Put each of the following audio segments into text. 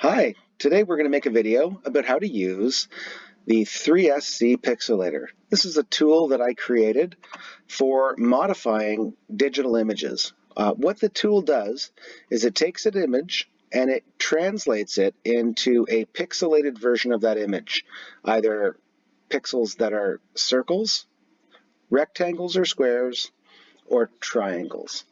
Hi, today we're going to make a video about how to use the 3SC Pixelator. This is a tool that I created for modifying digital images. What the tool does is it takes an image and it translates it into a pixelated version of that image, either pixels that are circles, rectangles or squares, or triangles.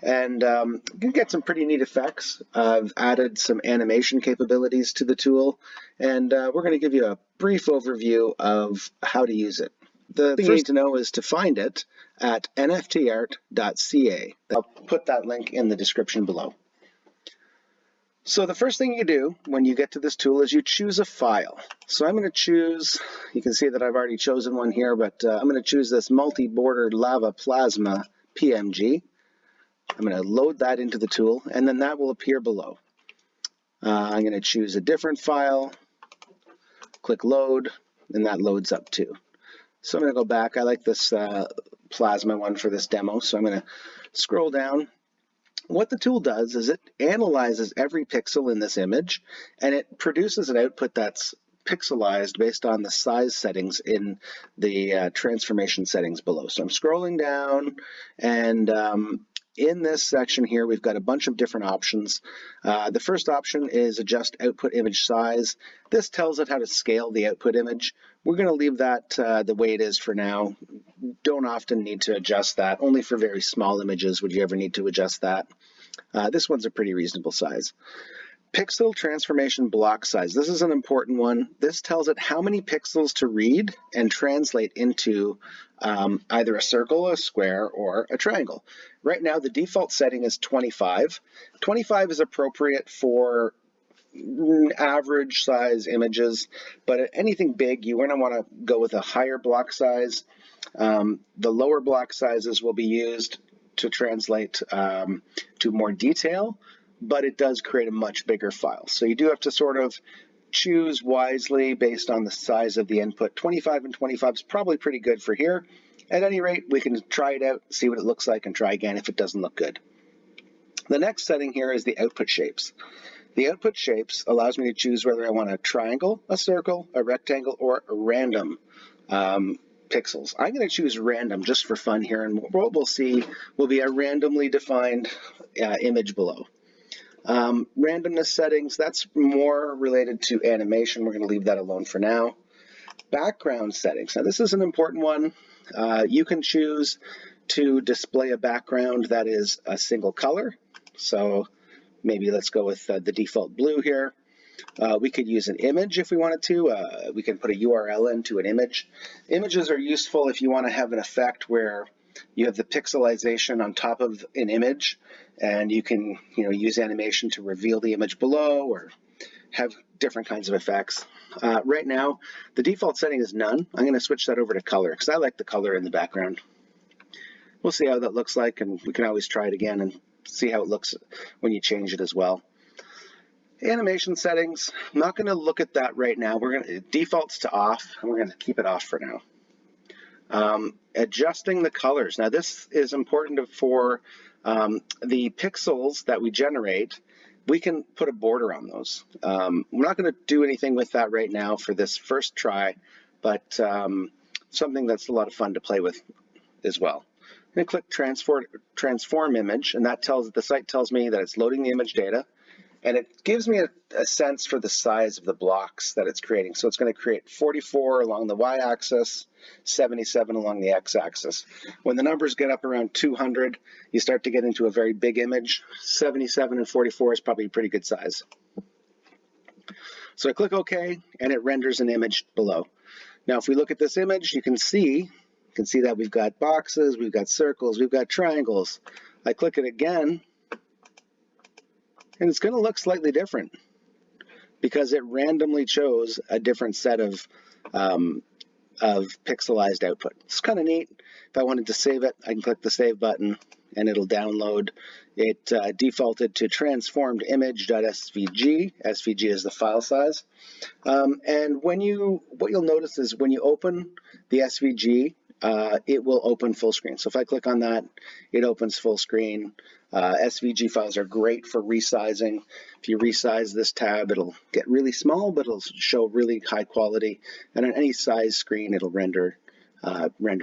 And you can get some pretty neat effects. I've added some animation capabilities to the tool, and we're going to give you a brief overview of how to use it. The thing you need to know is to find it at nftart.ca. I'll put that link in the description below. So the first thing you do when you get to this tool is you choose a file. So I'm going to choose, you can see that I've already chosen one here, but I'm going to choose this multi-bordered lava plasma PNG. I'm going to load that into the tool, and then that will appear below. I'm going to choose a different file, click load, and that loads up too. So I'm going to go back. I like this plasma one for this demo, so I'm going to scroll down. What the tool does is it analyzes every pixel in this image, and it produces an output that's pixelized based on the size settings in the transformation settings below. So I'm scrolling down, and in this section here, we've got a bunch of different options. The first option is adjust output image size. This tells it how to scale the output image. We're going to leave that the way it is for now. Don't often need to adjust that. Only for very small images would you ever need to adjust that. This one's a pretty reasonable size. Pixel transformation block size. This is an important one. This tells it how many pixels to read and translate into either a circle, a square, or a triangle. Right now, the default setting is 25. 25 is appropriate for average size images, but anything big, you're going to want to go with a higher block size. The lower block sizes will be used to translate to more detail, but it does create a much bigger file. So you do have to sort of choose wisely based on the size of the input. 25 and 25 is probably pretty good for here. At any rate, we can try it out, see what it looks like, and try again if it doesn't look good. The next setting here is the output shapes. The output shapes allows me to choose whether I want a triangle, a circle, a rectangle, or a random pixels. I'm going to choose random just for fun here, and what we'll see will be a randomly defined image below. Randomness settings, that's more related to animation. We're going to leave that alone for now. Background settings. Now this is an important one. You can choose to display a background that is a single color. So maybe let's go with the default blue here. We could use an image if we wanted to. We can put a URL into an image. Images are useful if you want to have an effect where you have the pixelization on top of an image, and you can use animation to reveal the image below or have different kinds of effects. Right now, the default setting is none. I'm going to switch that over to color because I like the color in the background. We'll see how that looks like, and we can always try it again and see how it looks when you change it as well. Animation settings, I'm not going to look at that right now. It defaults to off, and we're going to keep it off for now. Adjusting the colors. Now this is important for the pixels that we generate. We can put a border on those. We're not going to do anything with that right now for this first try, but something that's a lot of fun to play with as well. I'm going to click transform image, and that the site tells me that it's loading the image data. And it gives me a sense for the size of the blocks that it's creating. So it's going to create 44 along the y-axis, 77 along the x-axis. When the numbers get up around 200, you start to get into a very big image. 77 and 44 is probably a pretty good size. So I click OK, and it renders an image below. Now, if we look at this image, you can see that we've got boxes, we've got circles, we've got triangles. I click it again, and it's going to look slightly different because it randomly chose a different set of pixelized output. It's kind of neat. If I wanted to save it, I can click the save button and it'll download. It defaulted to transformed image.svg. SVG is the file size. And what you'll notice is when you open the SVG, it will open full screen. So if I click on that, it opens full screen. SVG files are great for resizing. If you resize this tab, it'll get really small, but it'll show really high quality. And on any size screen, it'll render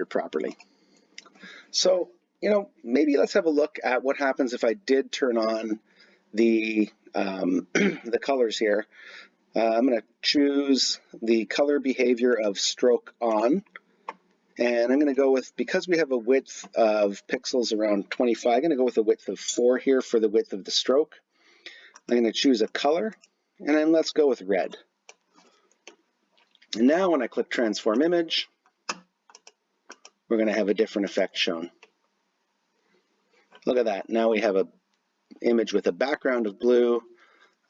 properly. So, maybe let's have a look at what happens if I did turn on the the colors here. I'm going to choose the color behavior of stroke on. And I'm going to go with, because we have a width of pixels around 25, I'm going to go with a width of 4 here for the width of the stroke. I'm going to choose a color, and then let's go with red. And now when I click Transform Image, we're going to have a different effect shown. Look at that. Now we have an image with a background of blue,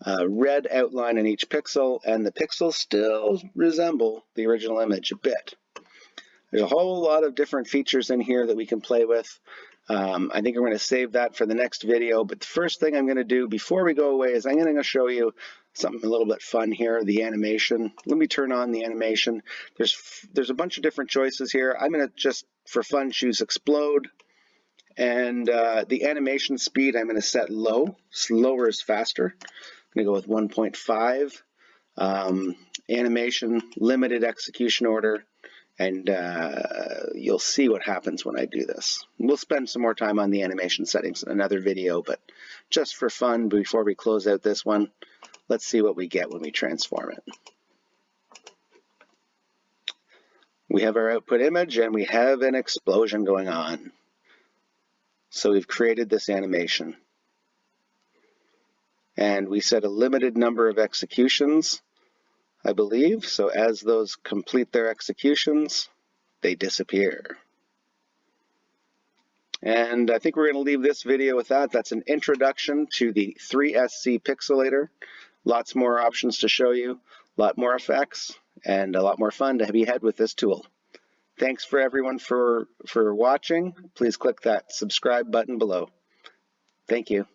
red outline in each pixel, and the pixels still resemble the original image a bit. There's a whole lot of different features in here that we can play with. I think we're going to save that for the next video, but the first thing I'm going to do before we go away is I'm going to show you something a little bit fun here, the animation. Let me turn on the animation. There's a bunch of different choices here. I'm going to just, for fun, choose Explode. And the animation speed I'm going to set low. Slower is faster. I'm going to go with 1.5. Animation, limited execution order. And you'll see what happens when I do this. We'll spend some more time on the animation settings in another video, but just for fun, before we close out this one, let's see what we get when we transform it. We have our output image, and we have an explosion going on. So we've created this animation. And we set a limited number of executions, I believe. So as those complete their executions, they disappear. And I think we're going to leave this video with that. That's an introduction to the 3SC Pixelator. Lots more options to show you, a lot more effects, and a lot more fun to be had with this tool. Thanks for everyone for watching. Please click that subscribe button below. Thank you.